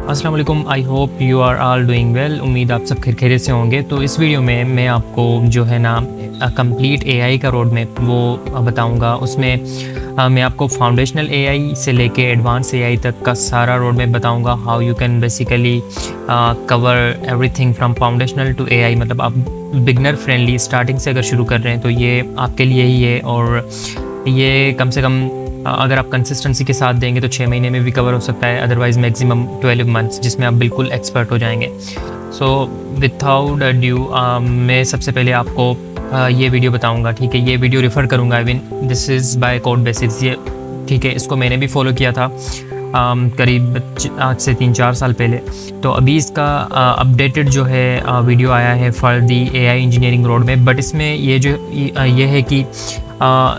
अस्सलाम वालेकुम। I hope you are all doing well. उम्मीद आप सब खैरियत से होंगे। तो इस वीडियो में मैं आपको जो है ना कंप्लीट एआई का रोड मैप वो बताऊंगा। उसमें मैं आपको फाउंडेशनल एआई से लेके एडवांस एआई तक का सारा रोड मैप बताऊंगा। How you can basically cover everything from foundational to AI. मतलब आप बिगनर फ्रेंडली स्टार्टिंग से अगर शुरू कर रहे हैं तो ये आपके लिए ही है। और ये कम से कम अगर आप कंसिस्टेंसी के साथ देंगे तो 6 महीने में भी कवर हो सकता है, अदरवाइज़ मैक्सिमम 12 मंथ्स, जिसमें आप बिल्कुल एक्सपर्ट हो जाएंगे। सो विदाउट ड्यू मैं सबसे पहले आपको ये वीडियो बताऊंगा। ठीक है, ये वीडियो रेफ़र करूंगा। I mean this is by code basics. ये ठीक है, इसको मैंने भी फॉलो किया था करीब आज से 3-4 साल पहले। तो अभी इसका अपडेटेड जो है वीडियो आया है for the AI engineering road map. But इसमें ये है कि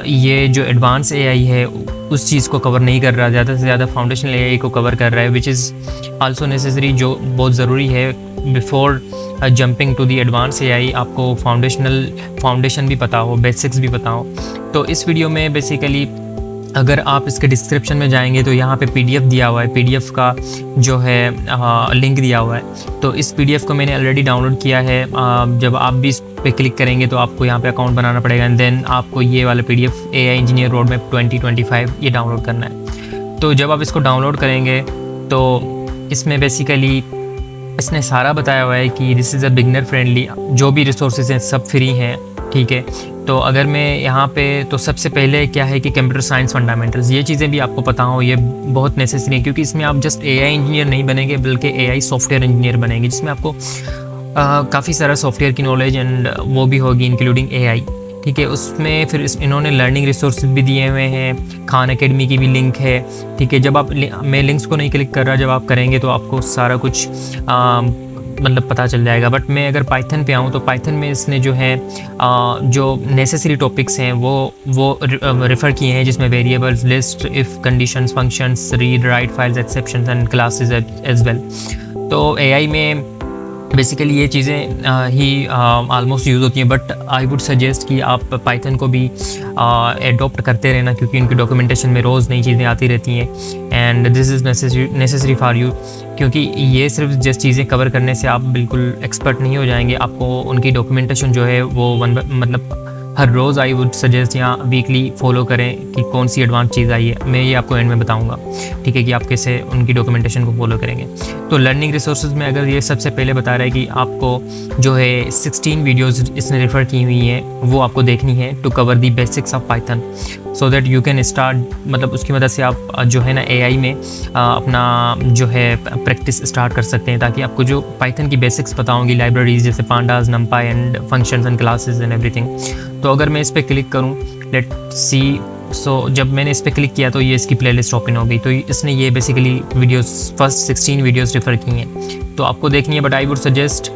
ये जो एडवांस एआई है उस चीज़ को कवर नहीं कर रहा, ज़्यादा से ज़्यादा फाउंडेशनल एआई को कवर कर रहा है, विच इज़ आल्सो नेसेसरी, जो बहुत ज़रूरी है। Before jumping to the advance AI आपको फाउंडेशन भी पता हो, बेसिक्स भी पता हो। तो इस वीडियो में बेसिकली अगर आप इसके डिस्क्रिप्शन में जाएंगे तो यहाँ पे पीडीएफ दिया हुआ है, पीडीएफ का जो है लिंक दिया हुआ है। तो इस पीडीएफ को मैंने ऑलरेडी डाउनलोड किया है। जब आप भी इस पे क्लिक करेंगे तो आपको यहाँ पे अकाउंट बनाना पड़ेगा एंड देन आपको ये वाला PDF AI engineer road map 2025 ये डाउनलोड करना है। तो जब आप इसको डाउनलोड करेंगे तो इसमें बेसिकली इसने सारा बताया हुआ है कि this is a beginner friendly, जो भी रिसोर्सेज हैं सब फ्री हैं। ठीक है, तो अगर मैं यहाँ पे तो सबसे पहले क्या है कि कंप्यूटर साइंस फंडामेंटल्स, ये चीज़ें भी आपको पता हो, ये बहुत नेसेसरी है, क्योंकि इसमें आप जस्ट एआई इंजीनियर नहीं बनेंगे बल्कि एआई सॉफ्टवेयर इंजीनियर बनेंगे, जिसमें आपको काफ़ी सारा सॉफ्टवेयर की नॉलेज एंड वो भी होगी इंक्लूडिंग एआई। ठीक है, उसमें फिर इन्होंने लर्निंग रिसोर्स भी दिए हुए हैं, खान एकेडमी की भी लिंक है। ठीक है, जब आप मैं लिंक्स को नहीं क्लिक कर रहा, जब आप करेंगे तो आपको सारा कुछ मतलब पता चल जाएगा। बट मैं अगर पाइथन पे आऊँ तो पाइथन में इसने जो है जो नेसेसरी टॉपिक्स हैं वो रेफ़र किए हैं, जिसमें variables, list, if, conditions, functions, read, write, files, exceptions and classes as well. तो एआई में बेसिकली ये चीज़ें ही आलमोस्ट यूज़ होती हैं। बट आई वुड सजेस्ट कि आप पाइथन को भी एडॉप्ट करते रहना, क्योंकि उनकी डॉक्यूमेंटेशन में रोज़ नई चीज़ें आती रहती हैं and this is necessary for you. क्योंकि ये सिर्फ जस्ट चीज़ें कवर करने से आप बिल्कुल एक्सपर्ट नहीं हो जाएंगे, आपको उनकी डॉक्यूमेंटेशन जो है वो मतलब हर रोज़ आई वुड सजेस्ट या वीकली फॉलो करें कि कौन सी एडवांस चीज़ आई है। मैं ये आपको एंड में बताऊंगा, ठीक है, कि आप कैसे उनकी डॉक्यूमेंटेशन को फॉलो करेंगे। तो लर्निंग रिसोर्सेज में अगर ये सबसे पहले बता रहा है कि आपको जो है 16 वीडियोज़ इसने रेफ़र की हुई हैं, वो आपको देखनी है to cover the basics of Python, so that you can start. मतलब उसकी मदद से आप जो है ना एआई में अपना जो है प्रैक्टिस स्टार्ट कर सकते हैं, ताकि आपको जो पाइथन की बेसिक्स पता होंगी, लाइब्रेरीज जैसे pandas, नमपाई and functions and classes and everything. तो अगर मैं इस पर क्लिक करूँ, लेट सी, सो जब मैंने इस पर क्लिक किया तो ये इसकी प्लेलिस्ट ओपन हो गई। तो इसने ये basically videos first 16 videos refer की हैं, तो आपको देखनी है। बट आई वुड सजेस्ट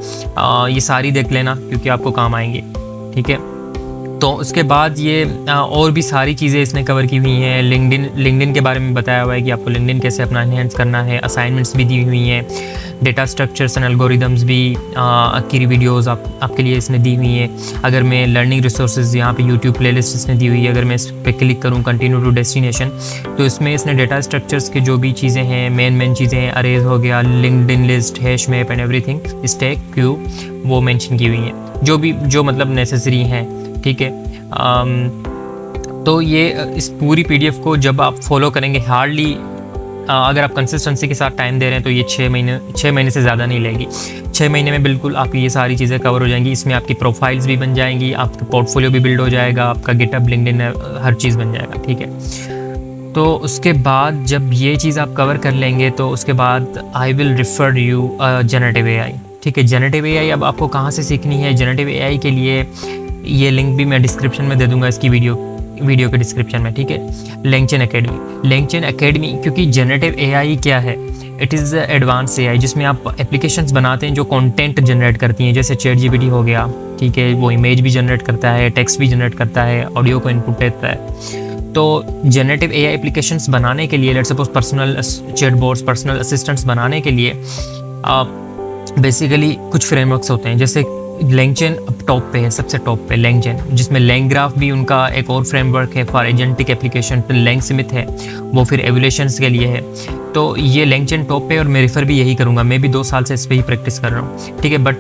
ये सारी देख लेना, क्योंकि आपको काम आएंगे। ठीक है, तो उसके बाद ये और भी सारी चीज़ें इसने कवर की हुई हैं। लिंक्डइन के बारे में बताया हुआ है कि आपको लिंक्डइन कैसे अपना एनहेंस करना है। असाइनमेंट्स भी दी हुई हैं, डेटा स्ट्रक्चर्स एंड एल्गोरिदम्स भी की वीडियोस आपके लिए इसने दी हुई हैं। अगर मैं लर्निंग रिसोर्सेज यहाँ पे यूट्यूब प्लेलिस्ट इसने दी हुई है, अगर मैं इस पर क्लिक करूँ कंटिन्यू टू डेस्टिनेशन, तो इसमें इसने डेटा स्ट्रक्चर्स के जो भी चीज़ें हैं, मेन चीज़ें हैं, अरेज हो गया, LinkedIn list, hash map and everything, stack, Q, वो मेंशन की हुई हैं, जो मतलब नेसेसरी हैं। ठीक है, तो ये इस पूरी पीडीएफ को जब आप फॉलो करेंगे, हार्डली अगर आप कंसिस्टेंसी के साथ टाइम दे रहे हैं तो ये 6 महीने से ज़्यादा नहीं लेगी। 6 महीने में बिल्कुल आपकी ये सारी चीज़ें कवर हो जाएंगी। इसमें आपकी प्रोफाइल्स भी बन जाएंगी, आपका पोर्टफोलियो भी बिल्ड हो जाएगा, आपका गिटहब, लिंक्डइन, हर चीज़ बन जाएगा। ठीक है, तो उसके बाद जब ये चीज़ आप कवर कर लेंगे तो उसके बाद I will refer you generative AI. ठीक है, जनरेटिव एआई अब आपको कहाँ से सीखनी है। जनरेटिव एआई के लिए ये लिंक भी मैं डिस्क्रिप्शन में दे दूंगा, इसकी वीडियो के डिस्क्रिप्शन में। ठीक है, LangChain एकेडमी, क्योंकि जनरेटिव एआई क्या है, इट इज़ एडवांस एआई, जिसमें आप एप्लीकेशंस बनाते हैं जो कंटेंट जनरेट करती हैं, जैसे ChatGPT हो गया। ठीक है, वो इमेज भी जनरेट करता है, टेक्स्ट भी जनरेट करता है, ऑडियो को इनपुट देता है। तो जनरेटिव एआई एप्लीकेशंस बनाने के लिए, let's suppose personal chatbots, personal assistants बनाने के लिए बेसिकली कुछ फ्रेमवर्क्स होते हैं, जैसे LangChain अब टॉप पे है, सबसे टॉप पे LangChain, जिसमें LangGraph भी उनका एक और फ्रेमवर्क है फॉर एजेंटिक एप्लीकेशन, तो LangSmith है वो फिर एवोल्यूशंस के लिए है। तो ये LangChain टॉप पे और मैं रेफ़र भी यही करूँगा, मैं भी 2 साल से इस पर ही प्रैक्टिस कर रहा हूँ, ठीक है। बट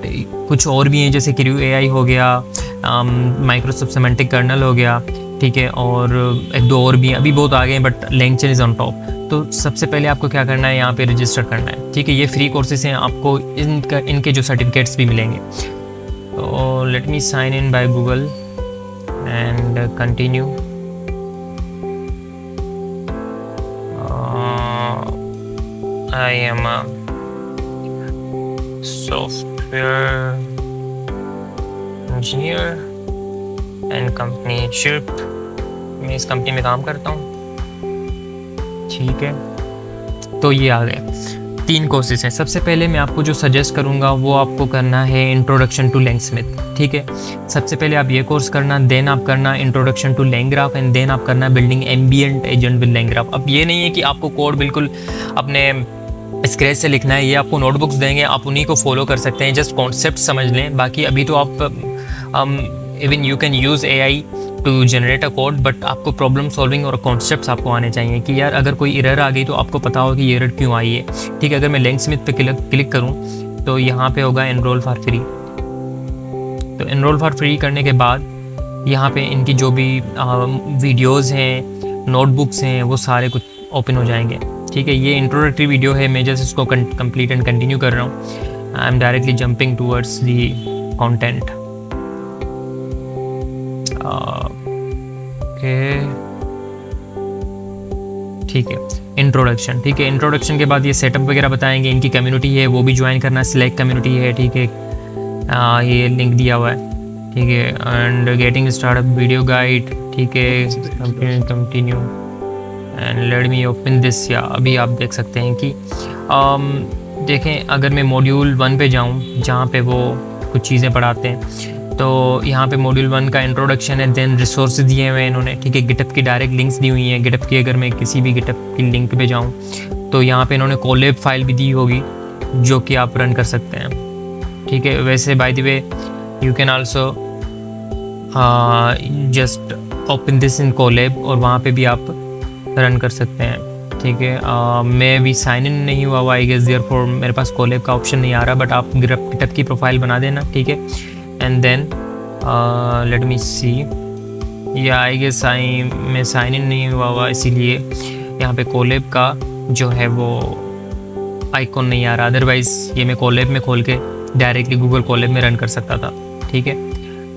कुछ और भी हैं जैसे Crew AI हो गया, माइक्रोसॉफ्ट सिमेंटिक कर्नल हो गया, ठीक है, और 1-2 और भी अभी बहुत आ गए हैं, but LangChain is on top. तो सबसे पहले आपको क्या करना है, यहाँ पे रजिस्टर करना है, ठीक है। ये फ्री कोर्सेज हैं, आपको इनके जो सर्टिफिकेट्स भी मिलेंगे। तो let me sign in by Google and continue. I am a software engineer and company चिप, मैं इस कंपनी में काम करता हूँ, ठीक है। तो ये आ गए 3 कोर्सेज हैं। सबसे पहले मैं आपको जो सजेस्ट करूँगा वो आपको करना है इंट्रोडक्शन टू LangSmith, ठीक है। सबसे पहले आप ये कोर्स करना, देन आप करना introduction to LangGraph and then आप करना building ambient agent with LangGraph। अब ये नहीं है कि आपको कोड बिल्कुल अपने स्क्रैच से लिखना है, ये आपको नोटबुक्स देंगे, आप उन्हीं को फॉलो कर सकते हैं, जस्ट कॉन्सेप्ट समझ लें। बाकी अभी तो आप even you can use AI to generate a code, but आपको प्रॉब्लम सॉल्विंग और कॉन्सेप्ट्स आपको आने चाहिए कि यार अगर कोई एरर आ गई तो आपको पता हो कि ये एरर क्यों आई है, ठीक है। अगर मैं LangSmith पे क्लिक करूँ तो यहाँ पे होगा एनरोल फॉर फ्री। तो एनरोल फॉर फ्री करने के बाद यहाँ पे इनकी जो भी वीडियोज़ हैं, नोटबुक्स हैं, वो सारे कुछ ओपन हो जाएंगे, ठीक है। ये इंट्रोडक्टरी वीडियो है, मैं जस्ट इसको कंप्लीट एंड कंटिन्यू कर रहा हूँ। I am directly jumping towards the content. Okay, ठीक है, इंट्रोडक्शन, ठीक है। इंट्रोडक्शन के बाद ये सेटअप वगैरह बताएंगे, इनकी कम्युनिटी है वो भी ज्वाइन करना, सिलेक्ट कम्युनिटी है, ठीक है। ये लिंक दिया हुआ है, ठीक है। And getting startup video guide, ठीक है, continue and let me open this. या अभी आप देख सकते हैं कि देखें, अगर मैं मॉड्यूल 1 पे जाऊं जहां पे वो कुछ चीज़ें पढ़ाते हैं, तो यहाँ पे मॉड्यूल 1 का इंट्रोडक्शन है, देन रिसोर्स दिए हुए हैं इन्होंने, ठीक है। गिटहब की डायरेक्ट लिंक्स दी हुई हैं। गिटहब की अगर मैं किसी भी गिटहब की लिंक पे जाऊँ तो यहाँ पे इन्होंने कोलैब फाइल भी दी होगी जो कि आप रन कर सकते हैं, ठीक है। वैसे by the way you can also just open this in Colab और वहाँ पे भी आप रन कर सकते हैं, ठीक है। मैं भी साइन इन नहीं हुआ हुआ, आई गेस देयरफॉर मेरे पास कोलैब का ऑप्शन नहीं आ रहा, बट आप गिटहब की प्रोफाइल बना देना, ठीक है। एंड देन लेट मी सी, या आई गेस मैं साइन इन नहीं हुआ इसीलिए यहाँ पे कोलैब का जो है वो आइकॉन नहीं आ रहा, अदरवाइज़ ये मैं कोलैब में खोल के डायरेक्टली गूगल कोलैब में रन कर सकता था, ठीक है।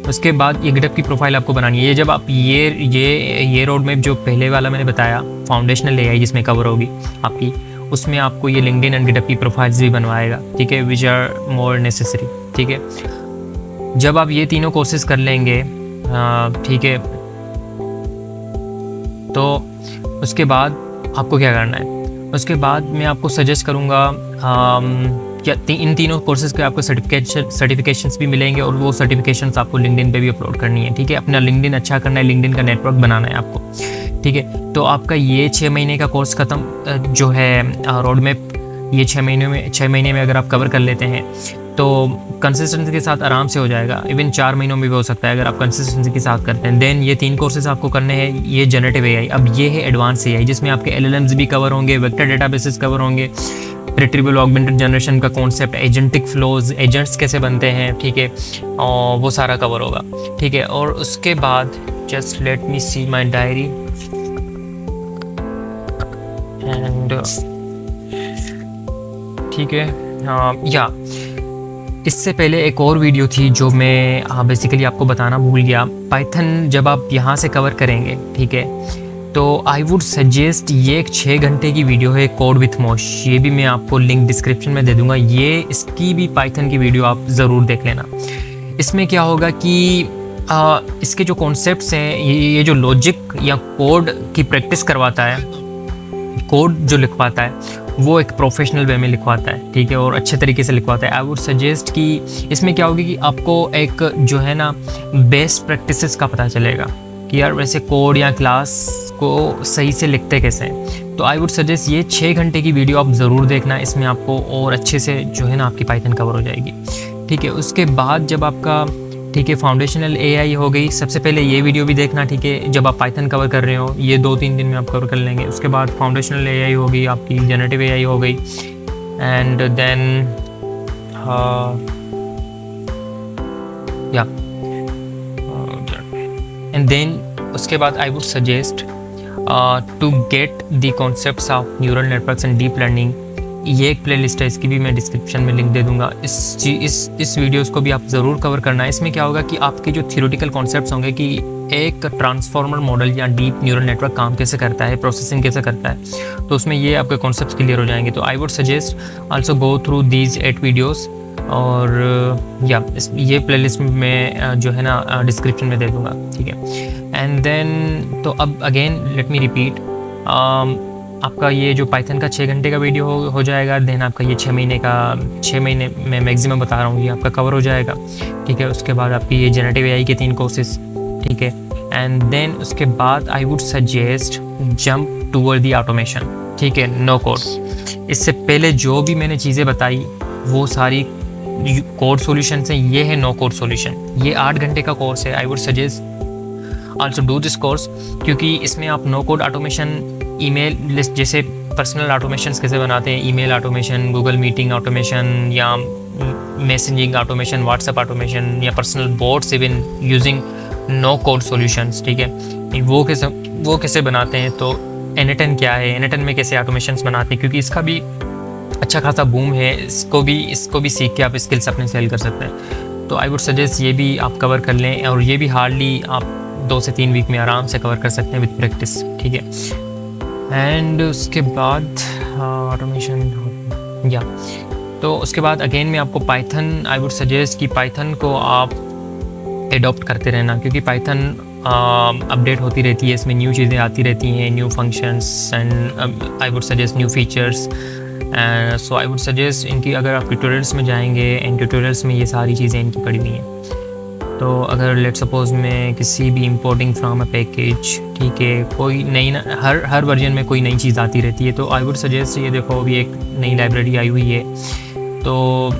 उसके बाद ये गिटहब की प्रोफाइल आपको बनानी है। ये जब आप ये रोड मैप जो पहले वाला मैंने बताया, फाउंडेशनल AI जिसमें कवर होगी आपकी, उसमें आपको ये लिंक्डइन एंड गिटहब की प्रोफाइल्स भी बनवाएगा, ठीक है, विच आर मोर नेसेसरी, ठीक है। जब आप ये तीनों कोर्सेज कर लेंगे, ठीक है, तो उसके बाद आपको क्या करना है, उसके बाद मैं आपको सजेस्ट करूँगा क्या इन तीनों कोर्सेज के आपको सर्टिफिकेशंस भी मिलेंगे और वो सर्टिफिकेशंस आपको लिंक्डइन पे भी अपलोड करनी है, ठीक है। अपना लिंक्डइन अच्छा करना है, लिंक्डइन का नेटवर्क बनाना है आपको, ठीक है। तो आपका ये 6 महीने का कोर्स ख़त्म जो है रोड मैप, ये 6 महीने में अगर आप कवर कर लेते हैं तो कंसिस्टेंसी के साथ आराम से हो जाएगा। इवन 4 महीनों में भी हो सकता है अगर आप कंसिस्टेंसी के साथ करते हैं। देन ये 3 कोर्सेज आपको करने हैं। ये जनरेटिव AI, अब ये है एडवांस AI जिसमें आपके LLMs भी कवर होंगे, वेक्टर डेटाबेसेस कवर होंगे, रिट्रीवल ऑगमेंटेड जनरेशन का कॉन्सेप्ट, एजेंटिक फ्लोज, एजेंट्स कैसे बनते हैं, ठीक है, और वो सारा कवर होगा, ठीक है। और उसके बाद just let me see my diary and ठीक है। या इससे पहले एक और वीडियो थी जो मैं बेसिकली आपको बताना भूल गया। पाइथन जब आप यहाँ से कवर करेंगे, ठीक है, तो आई वुड सजेस्ट ये एक 6 घंटे की वीडियो है, कोड विथ मोश। ये भी मैं आपको लिंक डिस्क्रिप्शन में दे दूँगा। ये इसकी भी पाइथन की वीडियो आप ज़रूर देख लेना। इसमें क्या होगा कि इसके जो कॉन्सेप्ट्स हैं, ये जो लॉजिक या कोड की प्रैक्टिस करवाता है, कोड जो लिखवाता है वो एक प्रोफेशनल वे में लिखवाता है, ठीक है, और अच्छे तरीके से लिखवाता है। आई वुड सजेस्ट कि इसमें क्या होगी कि आपको एक जो है ना बेस्ट प्रैक्टिसेस का पता चलेगा कि यार वैसे कोड या क्लास को सही से लिखते कैसे हैं। तो आई वुड सजेस्ट ये 6 घंटे की वीडियो आप ज़रूर देखना। इसमें आपको और अच्छे से जो है ना आपकी पाइथन कवर हो जाएगी, ठीक है। उसके बाद जब आपका, ठीक है, फाउंडेशनल एआई हो गई, सबसे पहले ये वीडियो भी देखना, ठीक है, जब आप पाइथन कवर कर रहे हो, ये 2-3 दिन में आप कवर कर लेंगे। उसके बाद फाउंडेशनल एआई हो गई आपकी, जनरेटिव एआई हो गई, एंड देन या एंड देन उसके बाद I would suggest to get the concepts of neural networks and deep learning. ये एक प्लेलिस्ट है, इसकी भी मैं डिस्क्रिप्शन में लिंक दे दूंगा। इस वीडियोस को भी आप ज़रूर कवर करना है। इसमें क्या होगा कि आपके जो थियोरेटिकल कॉन्सेप्ट्स होंगे कि एक ट्रांसफॉर्मर मॉडल या डीप न्यूरल नेटवर्क काम कैसे करता है, प्रोसेसिंग कैसे करता है, तो उसमें ये आपके कॉन्सेप्ट्स क्लियर हो जाएंगे। तो आई would suggest also go through these 8 videos, और या ये प्लेलिस्ट में जो है ना डिस्क्रिप्शन में दे दूंगा, ठीक है। एंड देन तो अब अगेन लेट मी रिपीट, आपका ये जो पाइथन का 6 घंटे का वीडियो हो जाएगा। देन आपका ये 6 महीने में मैक्सिमम बता रहा हूँ, ये आपका कवर हो जाएगा, ठीक है। उसके बाद आपकी ये जनरेटिव एआई के 3 कोर्सेज, ठीक है। एंड देन उसके बाद I would suggest jump toward the automation, ठीक है, नो कोड। इससे पहले जो भी मैंने चीज़ें बताई वो सारी कोड सॉल्यूशन हैं, ये है नो कोड सॉल्यूशन। ये 8 घंटे का कोर्स है। I would suggest also do this course, क्योंकि इसमें आप no code automation, email list जैसे पर्सनल ऑटोमेशंस कैसे बनाते हैं, email automation, Google meeting automation, या मैसेजिंग ऑटोमेशन, व्हाट्सएप ऑटोमेशन, या personal bots even using no code solutions, ठीक है, वो कैसे बनाते हैं। तो N8N क्या है, N8N में कैसे ऑटोमेशंस बनाते हैं, क्योंकि इसका भी अच्छा खासा बूम है, इसको भी सीख के आप स्किल्स अपने सेल कर सकते हैं। तो आई वुड सजेस्ट ये भी आप कवर कर लें, और ये भी हार्डली आप 2 से 3 वीक में आराम से कवर कर सकते हैं विद प्रैक्टिस, ठीक है। एंड उसके बाद ऑटोमेशन, या तो उसके बाद अगेन मैं आपको पाइथन, आई वुड सजेस्ट कि पाइथन को आप एडॉप्ट करते रहना, क्योंकि पाइथन अपडेट होती रहती है, इसमें न्यू चीज़ें आती रहती हैं, new functions, and I would suggest new features. So I would suggest इनकी, अगर आप ट्यूटोरियल्स में जाएंगे, इन ट्यूटोरियल्स में ये सारी चीज़ें इनकी पड़ी हुई हैं। तो अगर लेट सपोज मैं किसी भी इंपोर्टिंग फ्रॉम अ पैकेज, ठीक है, कोई नई हर वर्जन में कोई नई चीज़ आती रहती है, तो आई वुड सजेस्ट, ये देखो अभी एक नई लाइब्रेरी आई हुई है, तो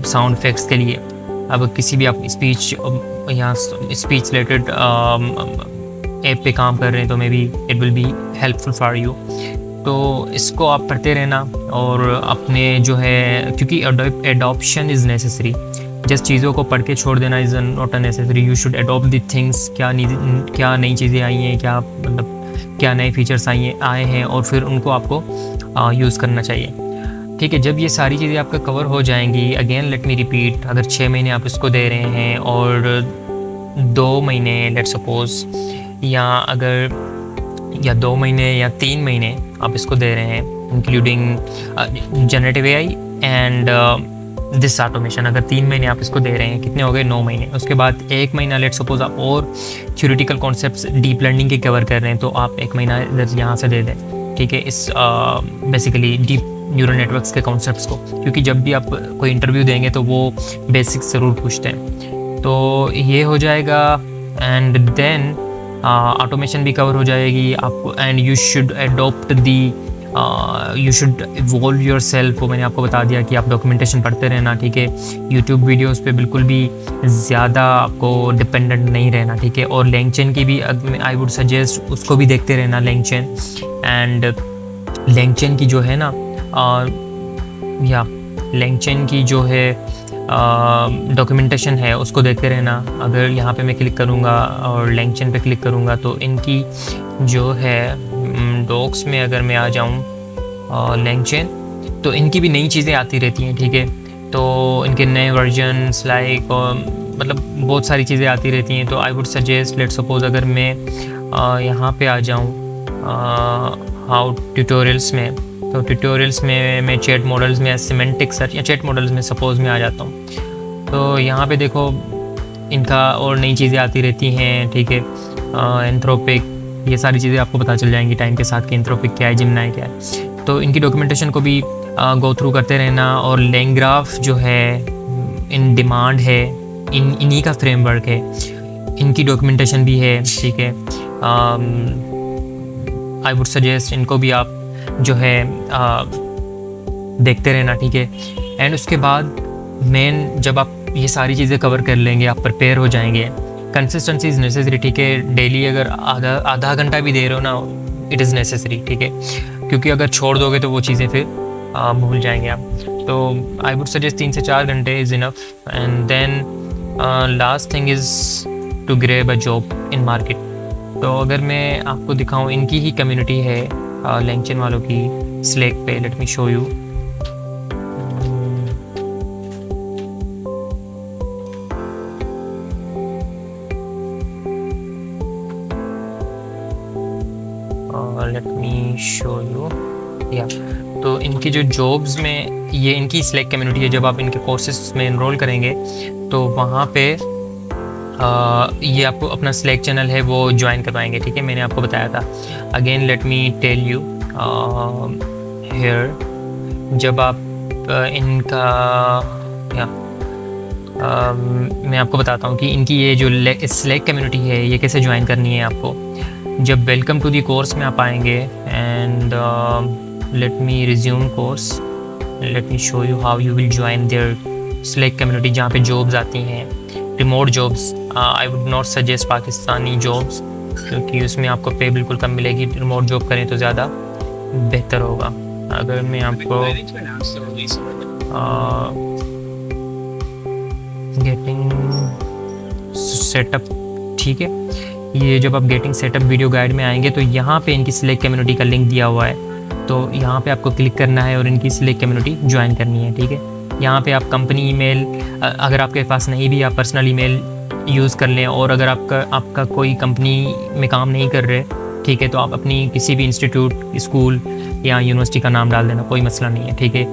साउंड इफेक्ट्स के लिए। अब किसी भी आप स्पीच या स्पीच रिलेटेड ऐप पे काम कर रहे हैं, तो may B it will be helpful for you. तो इसको आप पढ़ते रहना, और अपने जो है, क्योंकि एडॉप्शन इज़ नेसेसरी, जस्ट चीज़ों को पढ़ के छोड़ देना is not a necessary. You should adopt the things, क्या नई चीज़ें आई हैं, क्या नए फीचर्स आए हैं, और फिर उनको आपको यूज़ करना चाहिए, ठीक है। जब ये सारी चीज़ें आपका कवर हो जाएंगी, अगेन लेट मी रिपीट, अगर 6 महीने आप इसको दे रहे हैं, और 2 महीने लेट सपोज, या 2 महीने या 3 महीने आप इसको दे रहे हैं, including generative AI and this automation, अगर 3 महीने आप इसको दे रहे हैं, कितने हो गए, 9 महीने। उसके बाद 1 महीना लेट सपोज आप और थ्योरेटिकल कॉन्सेप्ट्स डीप लर्निंग के कवर कर रहे हैं, तो आप 1 महीना यहाँ से दे दें, ठीक है, इस बेसिकली डीप न्यूरल नेटवर्क्स के कॉन्सेप्ट्स को, क्योंकि जब भी आप कोई इंटरव्यू देंगे तो वो बेसिक्स ज़रूर पूछते हैं। तो ये हो जाएगा, एंड देन ऑटोमेशन भी कवर हो जाएगी आपको, and you should adopt the, you should evolve your self. वो मैंने आपको बता दिया कि आप डॉक्यूमेंटेशन पढ़ते रहना, ठीक है। यूट्यूब वीडियोस पे बिल्कुल भी ज़्यादा आपको डिपेंडेंट नहीं रहना, ठीक है। और लैंगचेन की भी आई वुड सजेस्ट उसको भी देखते रहना, लैंगचेन। एंड लैंगचेन की जो है ना, या लैंगचेन की जो है डॉक्यूमेंटेशन है, उसको देखते रहना। अगर यहाँ पे मैं क्लिक करूँगा और लैंगचेन पे क्लिक करूँगा, तो इनकी जो है डॉक्स में अगर मैं आ जाऊँ लैंगचेन, तो इनकी भी नई चीज़ें आती रहती हैं, ठीक है। तो इनके नए वर्जन्स लाइक, मतलब बहुत सारी चीज़ें आती रहती हैं। तो आई वुड सजेस्ट, लेट सपोज अगर मैं यहाँ पे आ जाऊँ हाउ ट्यूटोरियल्स में, तो ट्यूटोरियल्स में मैं चैट मॉडल्स में सिमेंटिक सर्च या चैट मॉडल्स में सपोज़ मैं आ जाता हूँ। तो यहाँ पे देखो इनका और नई चीज़ें आती रहती हैं, ठीक है। एंथ्रोपिक, ये सारी चीज़ें आपको पता चल जाएंगी टाइम के साथ कि एंथ्रोपिक क्या है, जिमनाई क्या है। तो इनकी डॉक्यूमेंटेशन को भी गो थ्रू करते रहना। और लैंग्राफ जो है इन डिमांड है, इन्हीं का फ्रेमवर्क है, इनकी डॉक्यूमेंटेशन भी है, ठीक है। आई वुड सजेस्ट इनको भी आप जो है देखते रहना, ठीक है। एंड उसके बाद मेन, जब आप ये सारी चीज़ें कवर कर लेंगे, आप प्रिपेयर हो जाएंगे। कंसिस्टेंसी इज़ नेसेसरी, ठीक है। डेली अगर आधा घंटा भी दे रहे हो ना, इट इज़ नेसेसरी, ठीक है, क्योंकि अगर छोड़ दोगे तो वो चीज़ें फिर भूल जाएंगे आप। तो आई वुड सजेस्ट 3 से 4 घंटे is enough. And then last thing is to grab a job in market. तो अगर मैं आपको दिखाऊं, इनकी ही कम्युनिटी है LinkedIn वालों की, स्लैक पे। Late me show you. Late me show you या। तो इनकी जो जॉब्स में, ये इनकी स्लैक कम्युनिटी है। जब आप इनके कोर्सेज में इनरोल करेंगे तो वहाँ पे ये आपको अपना स्लैक चैनल है वो ज्वाइन करवाएंगे, ठीक है। मैंने आपको बताया था। Again let me tell you here, जब आप इनका मैं आपको बताता हूँ कि इनकी ये जो स्लैक कम्युनिटी है ये कैसे ज्वाइन करनी है आपको। जब वेलकम टू दी कोर्स में आप आएंगे and let me resume course, let me show you how you will join their Slack community, जहाँ पे जॉब्स आती हैं, remote jobs. I would not suggest Pakistani jobs, क्योंकि उसमें आपको पे बिल्कुल कम मिलेगी। रिमोट जॉब करें तो ज़्यादा बेहतर होगा। अगर मैं आपको गेटिंग सेटअप, ठीक है, ये जब आप गेटिंग सेटअप वीडियो गाइड में आएंगे तो यहाँ पे इनकी सिलेक्ट कम्युनिटी का लिंक दिया हुआ है। तो यहाँ पे आपको क्लिक करना है और इनकी सिलेक्ट कम्युनिटी ज्वाइन करनी है, ठीक है। यहाँ पे आप कंपनी ईमेल, अगर आपके पास नहीं भी, आप पर्सनल ईमेल यूज़ कर लें। और अगर आपका कोई कंपनी में काम नहीं कर रहे, ठीक है, तो आप अपनी किसी भी इंस्टीट्यूट, स्कूल या यूनिवर्सिटी का नाम डाल देना, कोई मसला नहीं है, ठीक है।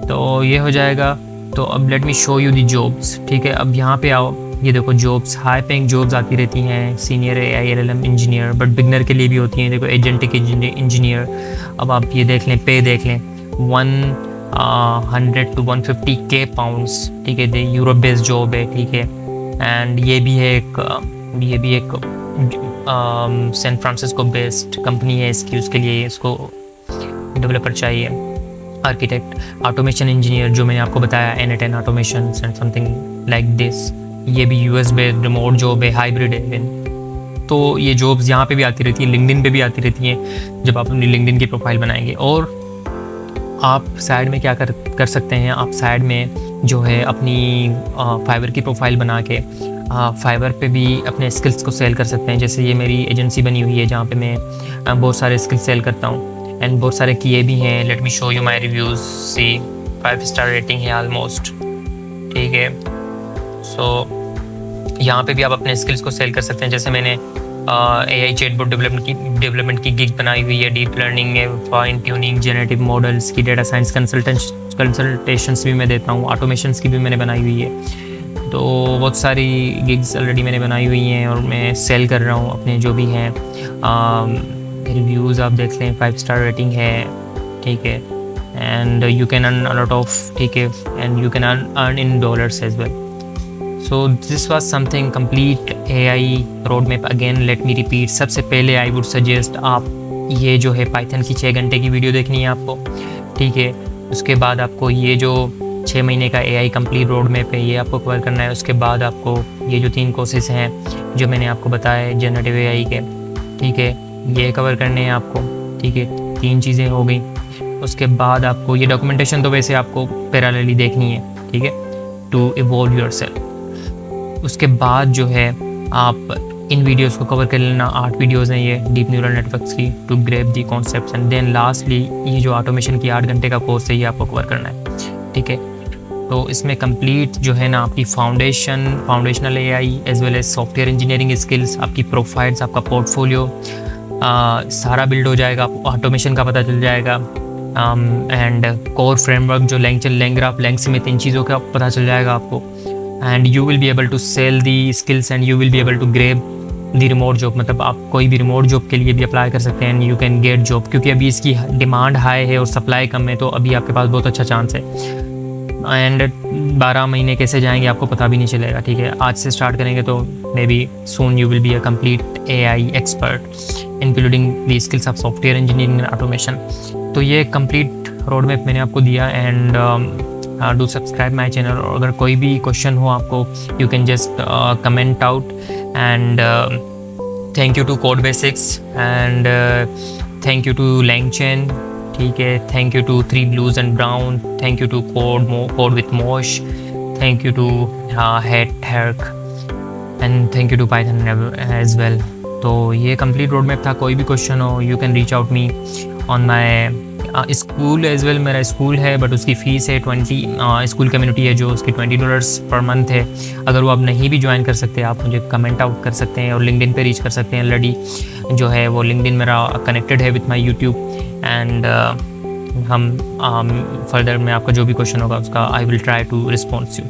तो ये हो जाएगा। तो अब late me show you the jobs, ठीक है। अब यहाँ पे आओ, ये देखो जॉब्स, हाई पेइंग जॉब्स आती रहती हैं। Senior AI LLM engineer, but beginner के लिए भी होती हैं। देखो एजेंटिक इंजीनियर। अब आप ये देख लें, पे देख लें, 100 to 150K पाउंड्स, ठीक है। यूरोप बेस्ड जॉब है, ठीक है। एंड ये भी एक सैन फ्रांसिस्को बेस्ड कंपनी है। उसके लिए इसको डेवलपर चाहिए, आर्किटेक्ट, ऑटोमेशन इंजीनियर, जो मैंने आपको बताया, N10 automation and something like this. ये भी US बेस्ड रिमोट जॉब है, हाइब्रिड है। तो ये जॉब्स यहाँ पे भी आती रहती हैं, लिंक्डइन पे भी आती रहती हैं जब आप अपनी लिंक्डइन की प्रोफाइल बनाएंगे। और आप साइड में क्या कर सकते हैं, आप साइड में जो है अपनी फाइवर की प्रोफाइल बना के फाइवर पे भी अपने स्किल्स को सेल कर सकते हैं। जैसे ये मेरी एजेंसी बनी हुई है जहाँ पे मैं बहुत सारे स्किल्स सेल करता हूँ, एंड बहुत सारे किए भी हैं। Let me show you my reviews. See 5 star rating है ऑलमोस्ट, ठीक है। सो यहाँ पे भी आप अपने स्किल्स को सेल कर सकते हैं। जैसे मैंने AI चैटबॉट डेवलपमेंट की गिग बनाई हुई है, डीप लर्निंग है, फाइन ट्यूनिंग, जेनेरेटिव मॉडल्स की, डेटा साइंस कंसल्टेशंस भी मैं देता हूँ, ऑटोमेशंस की भी मैंने बनाई हुई है। तो बहुत सारी गिग्स ऑलरेडी मैंने बनाई हुई हैं और मैं सेल कर रहा हूँ अपने जो भी हैं। रिव्यूज़ आप देख लें, 5 स्टार रेटिंग है, ठीक है। And you can earn a lot of, ठीक है, and you can earn in dollars as well. So this was something complete AI road map. Again let me repeat, सबसे पहले आई वुड सजेस्ट आप ये जो है पाइथन की 6 घंटे की वीडियो देखनी है आपको, ठीक है। उसके बाद आपको ये जो 6 महीने का AI कंप्लीट रोड मैप है ये आपको कवर करना है। उसके बाद आपको ये जो 3 कोर्सेज हैं जो मैंने आपको बताया जनरेटिव AI के, ठीक है, ये कवर करने हैं आपको, ठीक है। 3 चीज़ें हो गई। उसके बाद आपको ये डॉक्यूमेंटेशन तो वैसे आपको पैरेलली देखनी है, ठीक है, टू इवॉल्व योरसेल्फ। उसके बाद जो है आप इन वीडियोस को कवर कर लेना। 8 वीडियोस हैं ये डीप न्यूरल नेटवर्क्स की, to grab the concepts. And then lastly ये जो ऑटोमेशन की 8 घंटे का कोर्स है ये आपको कवर करना है, ठीक है। तो इसमें कंप्लीट जो है ना आपकी foundational AI as well as software engineering skills, आपकी प्रोफाइल्स, आपका पोर्टफोलियो सारा बिल्ड हो जाएगा। ऑटोमेशन का पता चल जाएगा, एंड कोर फ्रेमवर्क जो LangGraph, LangSmith, इन चीज़ों का पता चल जाएगा आपको। And you will be able to sell the skills and you will be able to grab the remote job. मतलब आप कोई भी रिमोट जॉब के लिए भी अप्लाई कर सकते हैं and you can get job, क्योंकि अभी इसकी डिमांड हाई है और सप्लाई कम है, तो अभी आपके पास बहुत अच्छा चांस है। एंड 12 महीने कैसे जाएंगे आपको पता भी नहीं चलेगा, ठीक है। आज से स्टार्ट करेंगे तो may be soon you will be a complete AI expert including the skills of software engineering and automation. तो ये कंप्लीट रोड मैप मैंने आपको दिया। And do subscribe my channel. और अगर कोई भी क्वेश्चन हो आपको, you can just comment out. And thank you to Code Basics and thank you to LangChain, ठीक है। Thank you to 3 Blues and Brown, thank you to code with Mosh, thank you to hate and thank you to Python as well. तो ये complete road map था। कोई भी question हो, you can reach out me on my school as well. मेरा school है but उसकी fees है 20, स्कूल कम्युनिटी है जो उसकी $20 पर मंथ है। अगर वो आप नहीं भी ज्वाइन कर सकते, आप मुझे कमेंट आउट कर सकते हैं और लिंक्डइन पे रीच कर सकते हैं। ऑलरेडी जो है वो लिंक्डइन मेरा कनेक्टेड है विथ माई यूट्यूब। एंड हम फर्दर में आपका जो भी क्वेश्चन होगा उसका I will try to response you.